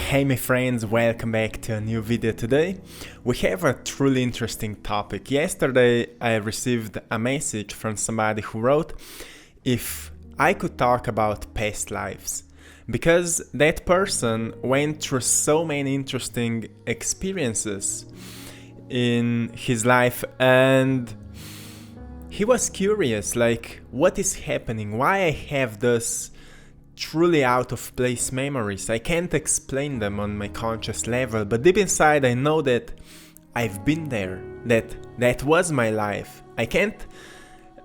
Hey my friends, welcome back to a new video today. We have a truly interesting topic. Yesterday I received a message from somebody who wrote if I could talk about past lives, because that person went through so many interesting experiences in his life and he was curious, like, what is happening, why I have this truly out of place memories. I can't explain them on my conscious level, but deep inside I know that I've been there, that was my life. I can't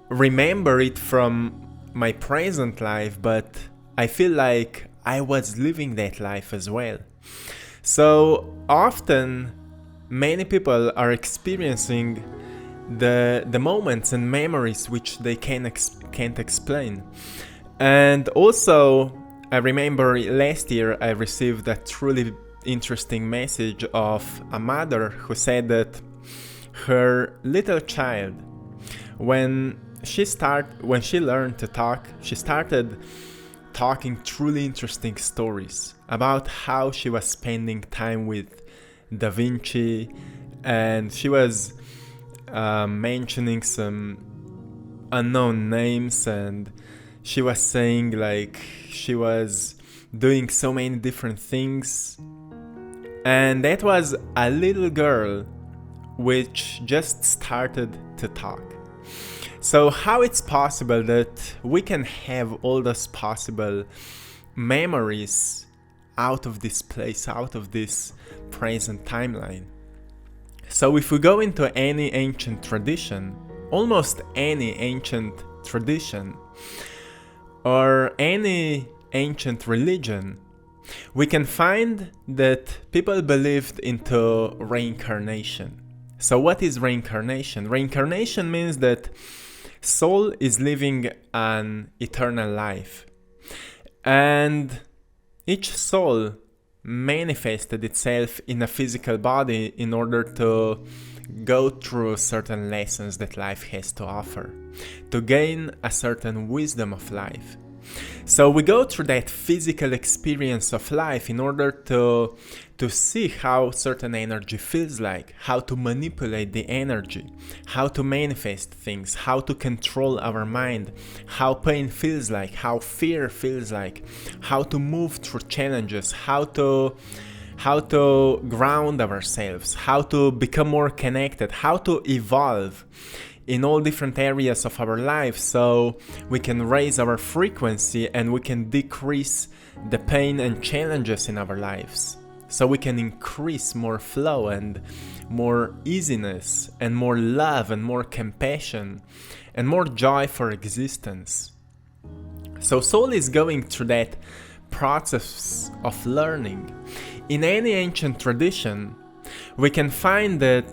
remember it from my present life, but I feel like I was living that life as well. So often many people are experiencing the moments and memories which they can't explain. And also, I remember last year I received a truly interesting message of a mother who said that her little child, when she learned to talk, she started talking truly interesting stories about how she was spending time with Da Vinci, and she was mentioning some unknown names, and she was saying like she was doing so many different things, and that was a little girl which just started to talk. So how it's possible that we can have all those possible memories out of this place, out of this present timeline? So if we go into any ancient tradition, almost any ancient tradition, or any ancient religion, we can find that people believed into reincarnation. So what is reincarnation? Reincarnation means that soul is living an eternal life, and each soul manifested itself in a physical body in order to go through certain lessons that life has to offer, to gain a certain wisdom of life. So we go through that physical experience of life in order to see how certain energy feels like, how to manipulate the energy, how to manifest things, how to control our mind, how pain feels like, how fear feels like, how to move through challenges, how to ground ourselves, how to become more connected, how to evolve in all different areas of our life so we can raise our frequency and we can decrease the pain and challenges in our lives, so we can increase more flow and more easiness and more love and more compassion and more joy for existence. So soul is going through that process of learning. In any ancient tradition, we can find that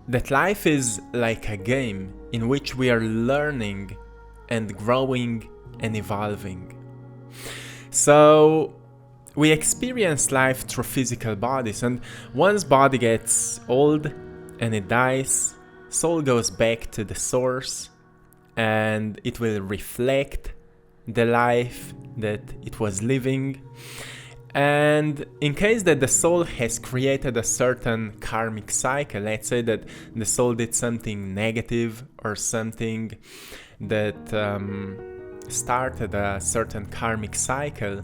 that life is like a game in which we are learning and growing and evolving. So we experience life through physical bodies, and once body gets old and it dies, soul goes back to the source and it will reflect the life that it was living. And in case that the soul has created a certain karmic cycle, let's say that the soul did something negative or something that started a certain karmic cycle,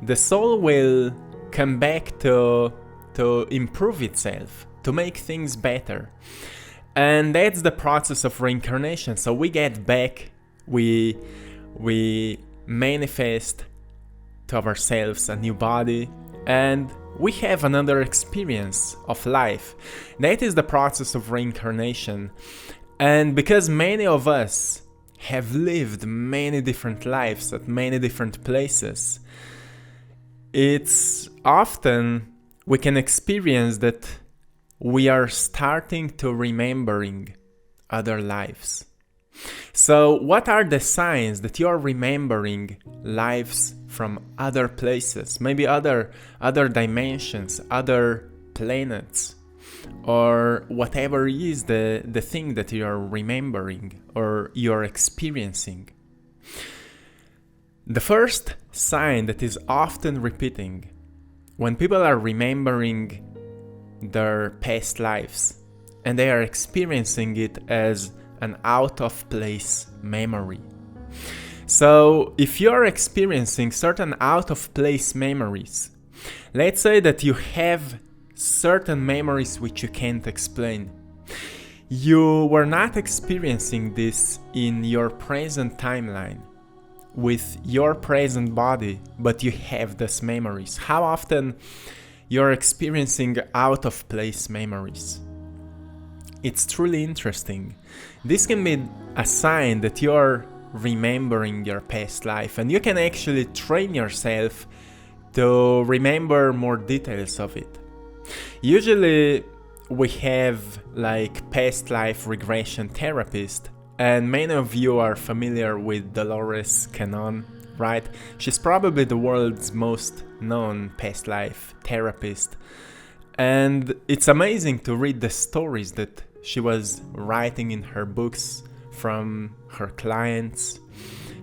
the soul will come back to improve itself, to make things better. And that's the process of reincarnation. So we get back, we manifest to ourselves a new body, and we have another experience of life. That is the process of reincarnation. And because many of us have lived many different lives at many different places, it's often we can experience that we are starting to remembering other lives. So what are the signs that you are remembering lives from other places, maybe other dimensions, other planets, or whatever is the thing that you are remembering or you are experiencing? The first sign that is often repeating when people are remembering their past lives and they are experiencing it as an out-of-place memory. So if you're experiencing certain out-of-place memories, let's say that you have certain memories which you can't explain. You were not experiencing this in your present timeline, with your present body, but you have these memories. How often you're experiencing out-of-place memories? It's truly interesting. This can be a sign that you're remembering your past life, and you can actually train yourself to remember more details of it. Usually we have like past life regression therapist, and many of you are familiar with Dolores Cannon, right? She's probably the world's most known past life therapist, and it's amazing to read the stories that she was writing in her books from her clients,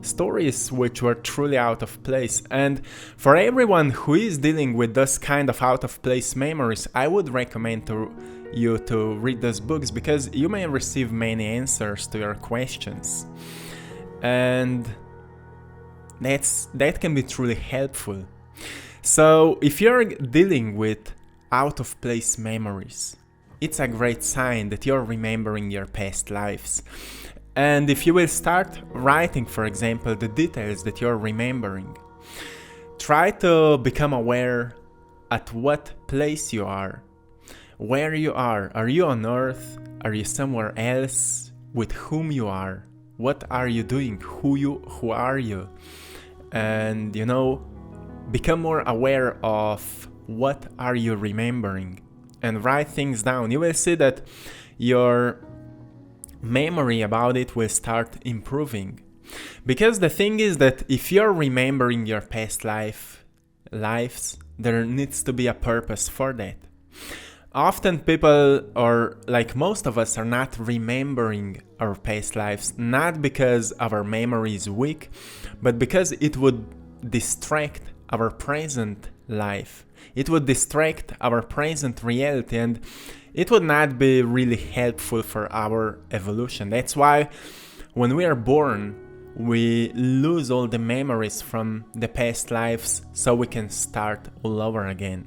stories which were truly out of place. And for everyone who is dealing with this kind of out of place memories, I would recommend you to read those books, because you may receive many answers to your questions, and that can be truly helpful. So if you're dealing with out of place memories, it's a great sign that you're remembering your past lives. And if you will start writing, for example, the details that you're remembering, try to become aware at what place you are, where you are. Are you on Earth? Are you somewhere else? With whom you are? What are you doing? Who are you? And become more aware of what are you remembering, and write things down. You will see that your memory about it will start improving. Because the thing is that if you're remembering your past lives, there needs to be a purpose for that. Often people, or like most of us, are not remembering our past lives, not because our memory is weak, but because it would distract our present life. It would distract our present reality, and it would not be really helpful for our evolution. That's why when we are born, we lose all the memories from the past lives, so we can start all over again.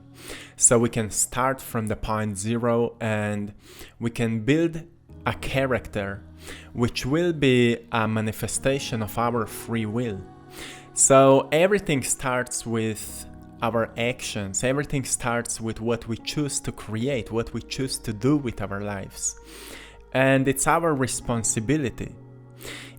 So we can start from the point zero, and we can build a character which will be a manifestation of our free will. So everything starts with our actions. Everything starts with what we choose to create, what we choose to do with our lives. And it's our responsibility.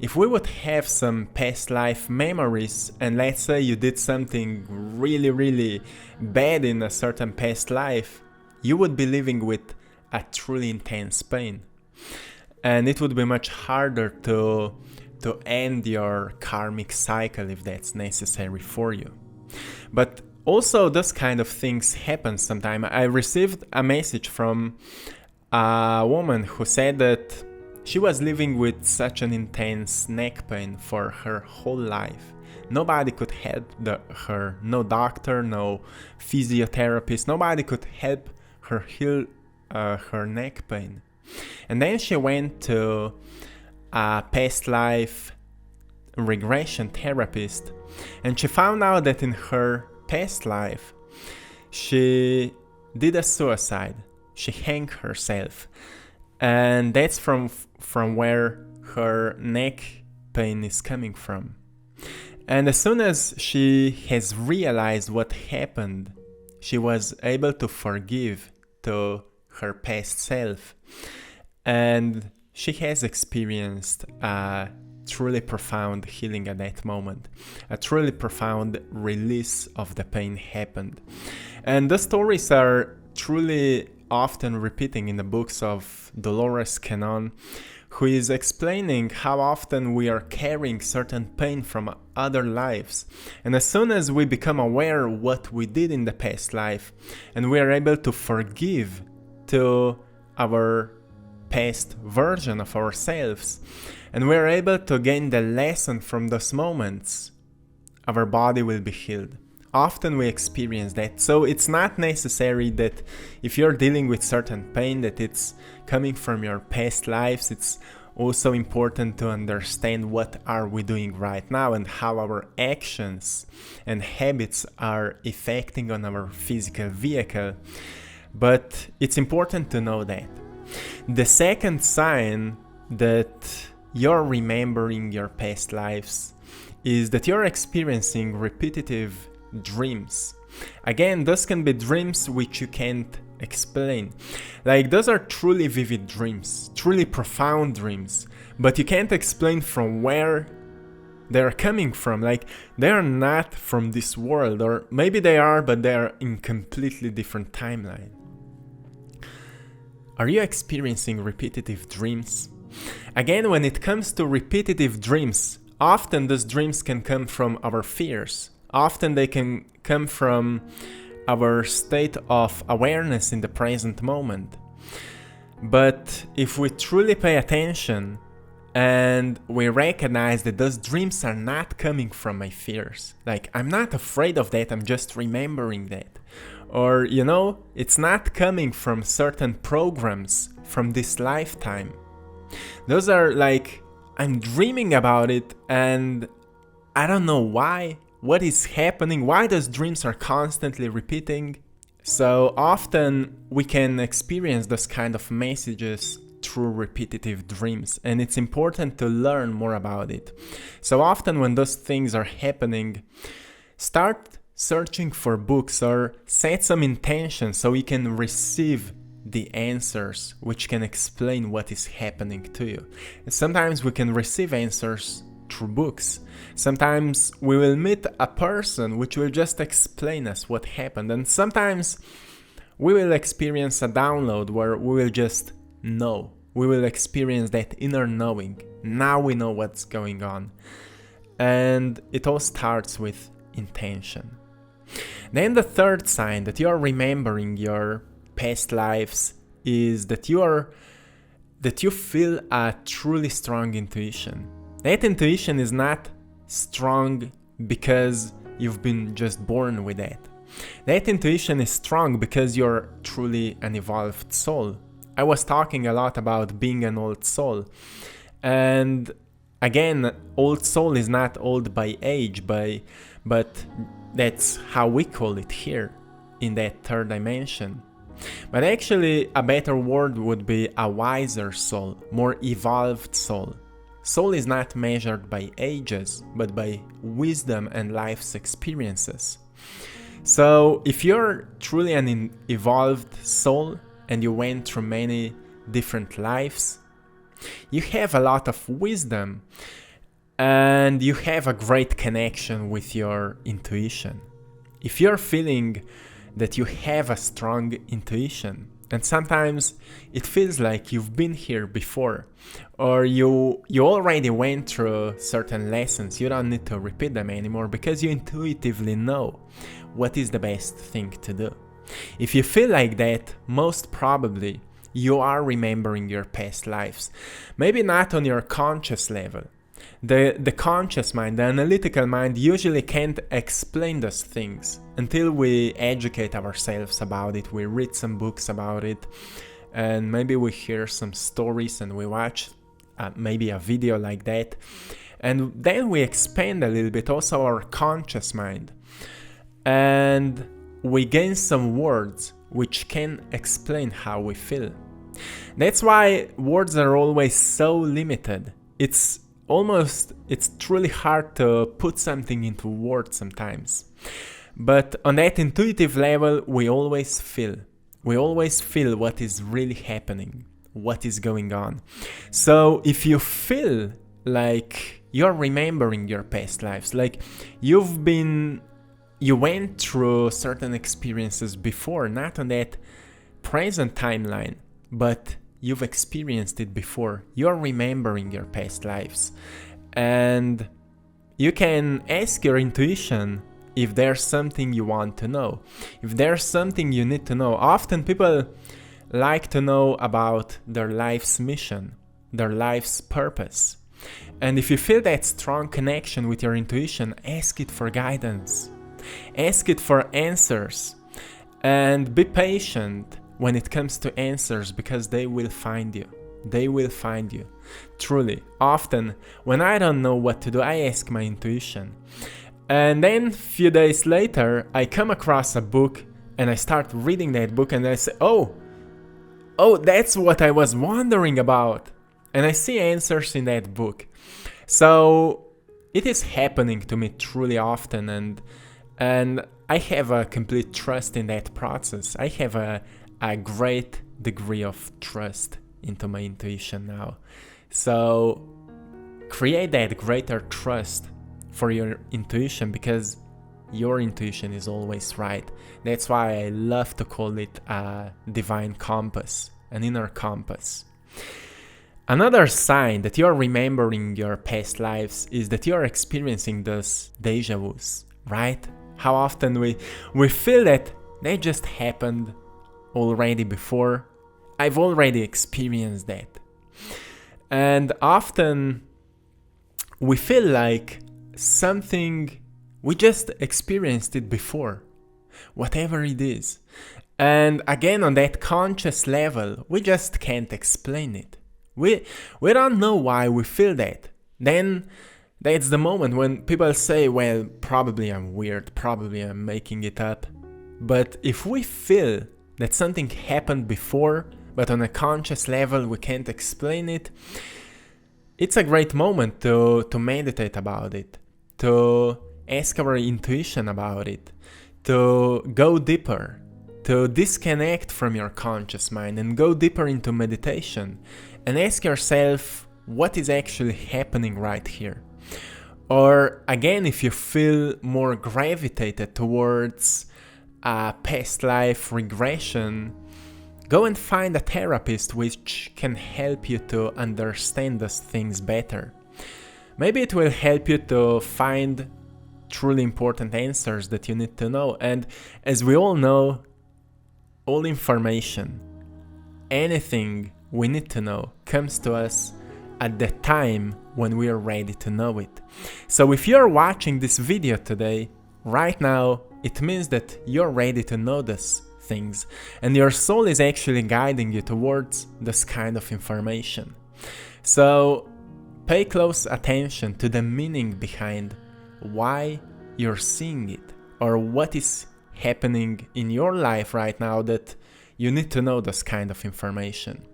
If we would have some past life memories, and let's say you did something really, really bad in a certain past life, you would be living with a truly intense pain. And it would be much harder to end your karmic cycle if that's necessary for you. But also, those kind of things happen sometimes. I received a message from a woman who said that she was living with such an intense neck pain for her whole life. Nobody could help her, no doctor, no physiotherapist, nobody could help her heal her neck pain. And then she went to a past life regression therapist, and she found out that in her past life she did a suicide. She hanged herself, and that's from where her neck pain is coming from. And as soon as she has realized what happened, she was able to forgive to her past self, and she has experienced a truly profound healing at that moment. A truly profound release of the pain happened. And the stories are truly often repeating in the books of Dolores Cannon, who is explaining how often we are carrying certain pain from other lives. And as soon as we become aware of what we did in the past life, and we are able to forgive to our past version of ourselves, and we are able to gain the lesson from those moments, our body will be healed. often we experience that. So it's not necessary that if you're dealing with certain pain that it's coming from your past lives. It's also important to understand what are we doing right now and how our actions and habits are affecting on our physical vehicle. But it's important to know that. The second sign that you're remembering your past lives is that you're experiencing repetitive dreams. Again, those can be dreams which you can't explain. Like, those are truly vivid dreams, truly profound dreams, but you can't explain from where they're coming from. Like, they are not from this world, or maybe they are, but they are in completely different timeline. Are you experiencing repetitive dreams? Again, when it comes to repetitive dreams, often those dreams can come from our fears. Often they can come from our state of awareness in the present moment. But if we truly pay attention and we recognize that those dreams are not coming from my fears, like, I'm not afraid of that, I'm just remembering that. Or, it's not coming from certain programs from this lifetime. Those are like, I'm dreaming about it and I don't know why, what is happening, why those dreams are constantly repeating. So often we can experience those kind of messages through repetitive dreams, and it's important to learn more about it. So often when those things are happening, start searching for books or set some intention so you can receive the answers which can explain what is happening to you. And sometimes we can receive answers through books. Sometimes we will meet a person which will just explain us what happened, and sometimes we will experience a download where we will just know. We will experience that inner knowing. Now we know what's going on. And it all starts with intention. Then the third sign that you are remembering your past lives is that you feel a truly strong intuition. That intuition is not strong because you've been just born with that. That intuition is strong because you're truly an evolved soul. I was talking a lot about being an old soul. And again, old soul is not old by age, but that's how we call it here in that third dimension. But actually, a better word would be a wiser soul, more evolved soul. Soul is not measured by ages, but by wisdom and life's experiences. So if you're truly an evolved soul and you went through many different lives, you have a lot of wisdom and you have a great connection with your intuition. If you're feeling that you have a strong intuition, and sometimes it feels like you've been here before, or you already went through certain lessons, you don't need to repeat them anymore because you intuitively know what is the best thing to do. If you feel like that, most probably you are remembering your past lives. Maybe not on your conscious level. The conscious mind, the analytical mind, usually can't explain those things until we educate ourselves about it, we read some books about it, and maybe we hear some stories and we watch maybe a video like that. And then we expand a little bit also our conscious mind. And we gain some words which can explain how we feel. That's why words are always so limited. It's truly hard to put something into words sometimes. But on that intuitive level, we always feel. We always feel what is really happening, what is going on. So if you feel like you're remembering your past lives, like you went through certain experiences before, not on that present timeline, but you've experienced it before. You're remembering your past lives. And you can ask your intuition if there's something you want to know, if there's something you need to know. Often people like to know about their life's mission, their life's purpose. And if you feel that strong connection with your intuition, ask it for guidance. Ask it for answers. And be patient when it comes to answers, because they will find you. They will find you. Truly. Often, when I don't know what to do, I ask my intuition. And then a few days later, I come across a book and I start reading that book and I say, oh, that's what I was wondering about. And I see answers in that book. So it is happening to me truly often, and I have a complete trust in that process. I have a great degree of trust into my intuition now. So create that greater trust for your intuition, because your intuition is always right. That's why I love to call it a divine compass, an inner compass. Another sign that you're remembering your past lives is that you're experiencing those deja vus, right? How often we feel that they just happened already before. I've already experienced that. And often we feel like something, we just experienced it before, whatever it is. And again, on that conscious level, we just can't explain it. We don't know why we feel that. Then that's the moment when people say, well, probably I'm weird, probably I'm making it up. But if we feel that something happened before, but on a conscious level we can't explain it, it's a great moment to meditate about it, to ask our intuition about it, to go deeper, to disconnect from your conscious mind and go deeper into meditation and ask yourself what is actually happening right here. Or again, if you feel more gravitated towards a past life regression, go and find a therapist which can help you to understand those things better. Maybe it will help you to find truly important answers that you need to know. And as we all know, all information, anything we need to know, comes to us at the time when we are ready to know it. So if you're watching this video today, right now, it means that you're ready to know these things, and your soul is actually guiding you towards this kind of information. So pay close attention to the meaning behind why you're seeing it, or what is happening in your life right now that you need to know this kind of information.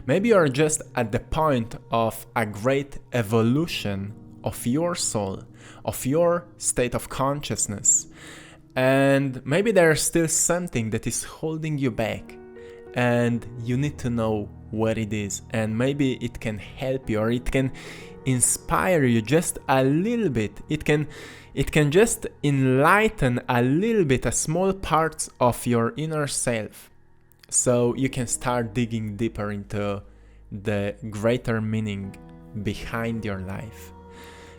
Maybe you're just at the point of a great evolution of your soul, of your state of consciousness, and maybe there's still something that is holding you back and you need to know what it is, and maybe it can help you, or it can inspire you just a little bit. It can just enlighten a little bit, a small parts of your inner self, so you can start digging deeper into the greater meaning behind your life.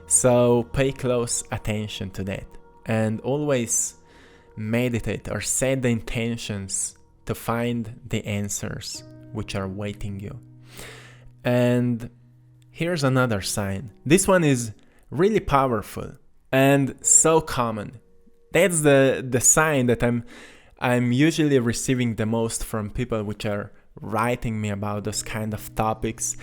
So pay close attention to that, and always meditate or set the intentions to find the answers which are waiting you. And here's another sign. This one is really powerful and so common. That's the sign that I'm usually receiving the most from people which are writing me about those kind of topics.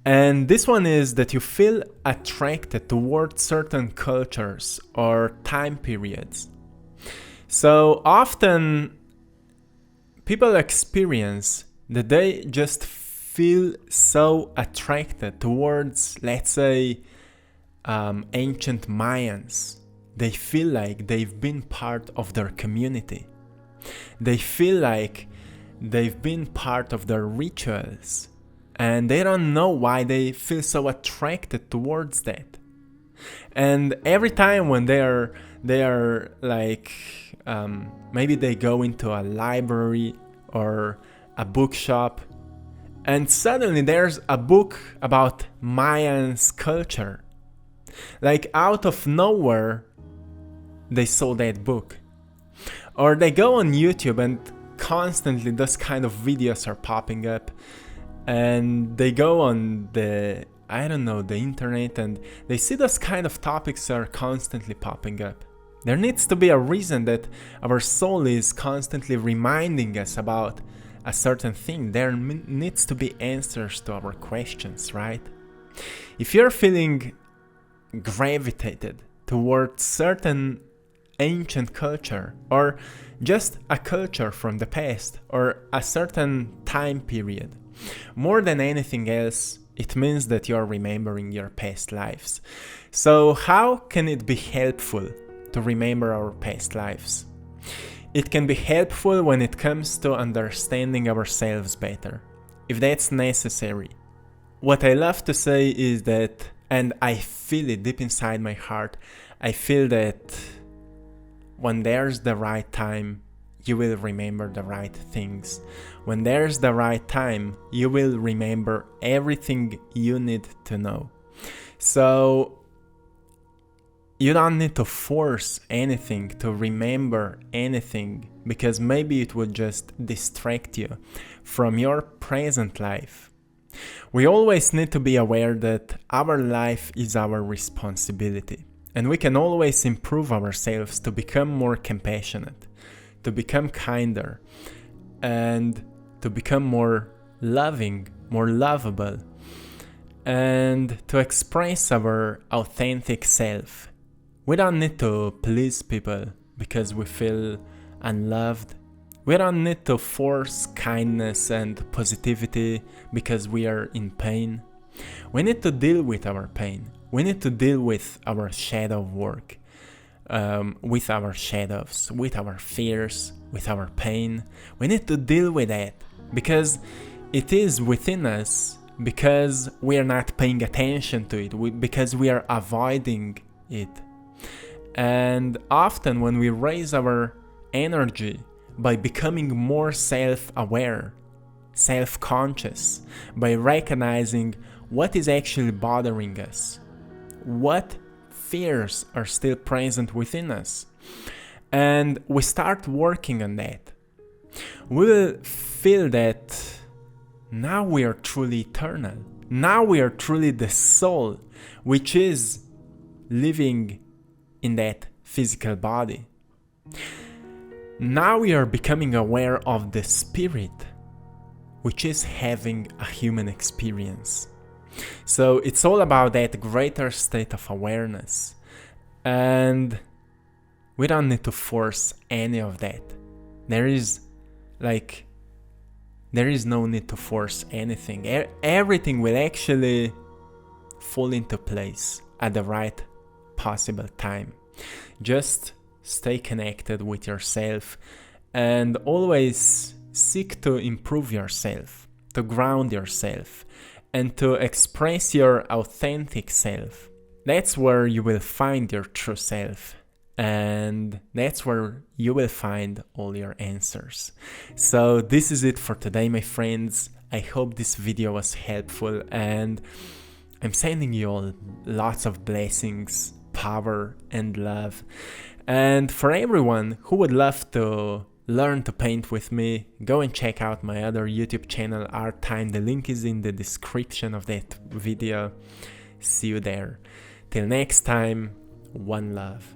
And this one is that you feel attracted towards certain cultures or time periods. So often people experience that they just feel so attracted towards, let's say, ancient Mayans. They feel like they've been part of their community. They feel like they've been part of their rituals, and they don't know why they feel so attracted towards that. And every time when they are like, maybe they go into a library or a bookshop, and suddenly there's a book about Mayans culture. Like out of nowhere, they saw that book. Or they go on YouTube and constantly those kind of videos are popping up, and they go on the internet, and they see those kind of topics are constantly popping up. There needs to be a reason that our soul is constantly reminding us about a certain thing. There needs to be answers to our questions, right? If you're feeling gravitated towards certain ancient culture, or just a culture from the past, or a certain time period, more than anything else, it means that you're remembering your past lives. So how can it be helpful to remember our past lives? It can be helpful when it comes to understanding ourselves better, if that's necessary. What I love to say is that, and I feel it deep inside my heart, I feel that when there's the right time, you will remember the right things. When there's the right time, you will remember everything you need to know. So you don't need to force anything to remember anything, because maybe it would just distract you from your present life. We always need to be aware that our life is our responsibility, and we can always improve ourselves to become more compassionate, to become kinder, and to become more loving, more lovable, and to express our authentic self. We don't need to please people because we feel unloved. We don't need to force kindness and positivity because we are in pain. We need to deal with our pain. We need to deal with our shadow work, with our shadows, with our fears, with our pain. We need to deal with that because it is within us, because we are not paying attention to it, because we are avoiding it. And often when we raise our energy by becoming more self-aware, self-conscious, by recognizing what is actually bothering us, what fears are still present within us, and we start working on that, we will feel that now we are truly eternal. Now we are truly the soul, which is living in that physical body. Now we are becoming aware of the spirit, which is having a human experience. So it's all about that greater state of awareness, and we don't need to force any of that. There is no need to force anything. Everything will actually fall into place at the right possible time. Just stay connected with yourself and always seek to improve yourself, to ground yourself, and to express your authentic self. That's where you will find your true self, and that's where you will find all your answers. So this is it for today, my friends. I hope this video was helpful, and I'm sending you all lots of blessings, power, and love. And for everyone who would love to learn to paint with me, go and check out my other YouTube channel, Art Time. The link is in the description of that video. See you there. Till next time, one love.